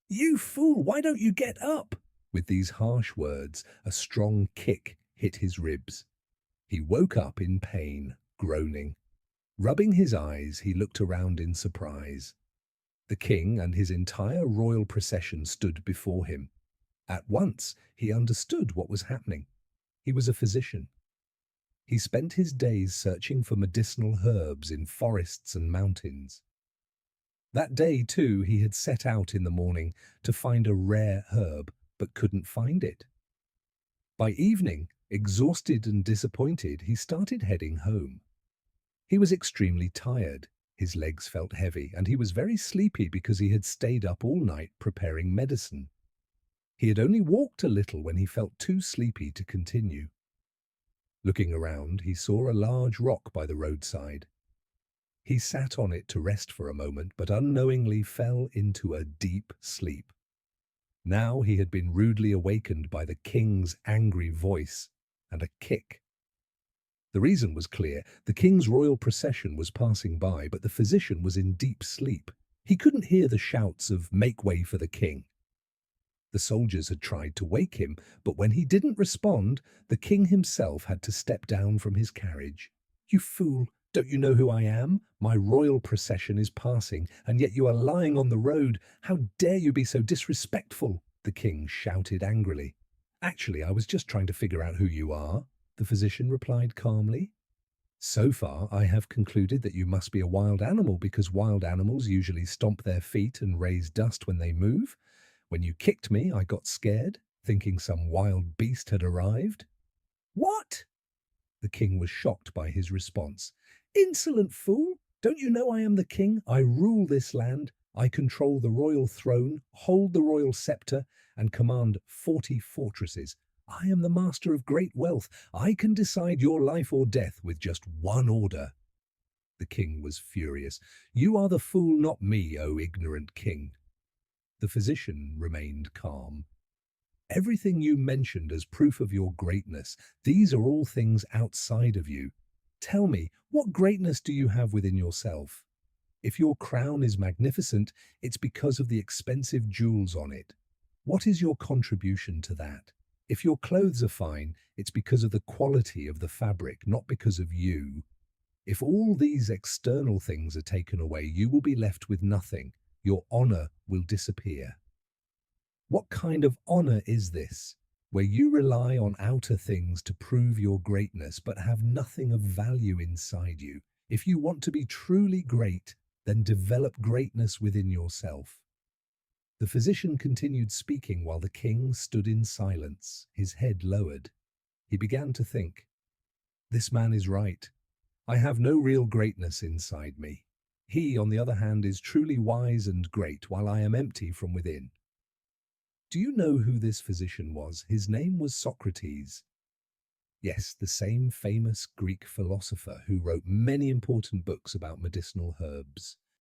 You fool, why don't you get up? With these harsh words, a strong kick hit his ribs. He woke up in pain, groaning. Rubbing his eyes, he looked around in surprise. The king and his entire royal procession stood before him. At once, he understood what was happening. He was a physician. He spent his days searching for medicinal herbs in forests and mountains. That day, too, he had set out in the morning to find a rare herb, but couldn't find it. By evening, exhausted and disappointed, he started heading home. He was extremely tired. His legs felt heavy, and he was very sleepy because he had stayed up all night preparing medicine. He had only walked a little when he felt too sleepy to continue. Looking around, he saw a large rock by the roadside. He sat on it to rest for a moment, but unknowingly fell into a deep sleep. Now he had been rudely awakened by the king's angry voice and a kick. The reason was clear. The king's royal procession was passing by, but the physician was in deep sleep. He couldn't hear the shouts of "Make way for the king." The soldiers had tried to wake him, but when he didn't respond, the king himself had to step down from his carriage. "You fool! Don't you know who I am? My royal procession is passing, and yet you are lying on the road. How dare you be so disrespectful?" the king shouted angrily. "Actually, I was just trying to figure out who you are," the physician replied calmly. "So far, I have concluded that you must be a wild animal because wild animals usually stomp their feet and raise dust when they move. When you kicked me, I got scared, thinking some wild beast had arrived." "What?" The king was shocked by his response. "Insolent fool! Don't you know I am the king? I rule this land. I control the royal throne, hold the royal scepter, and command 40 fortresses. I am the master of great wealth. I can decide your life or death with just one order." The king was furious. "You are the fool, not me, O ignorant king." The physician remained calm. "Everything you mentioned as proof of your greatness, these are all things outside of you. Tell me, what greatness do you have within yourself? If your crown is magnificent, it's because of the expensive jewels on it. What is your contribution to that? If your clothes are fine, it's because of the quality of the fabric, not because of you. If all these external things are taken away, you will be left with nothing. Your honor will disappear." What kind of honor is this, where you rely on outer things to prove your greatness but have nothing of value inside you? If you want to be truly great, then develop greatness within yourself. The physician continued speaking while the king stood in silence, his head lowered. He began to think, "This man is right. I have no real greatness inside me. He, on the other hand, is truly wise and great, while I am empty from within." Do you know who this physician was? His name was Socrates. Yes, the same famous Greek philosopher who wrote many important books about medicinal herbs.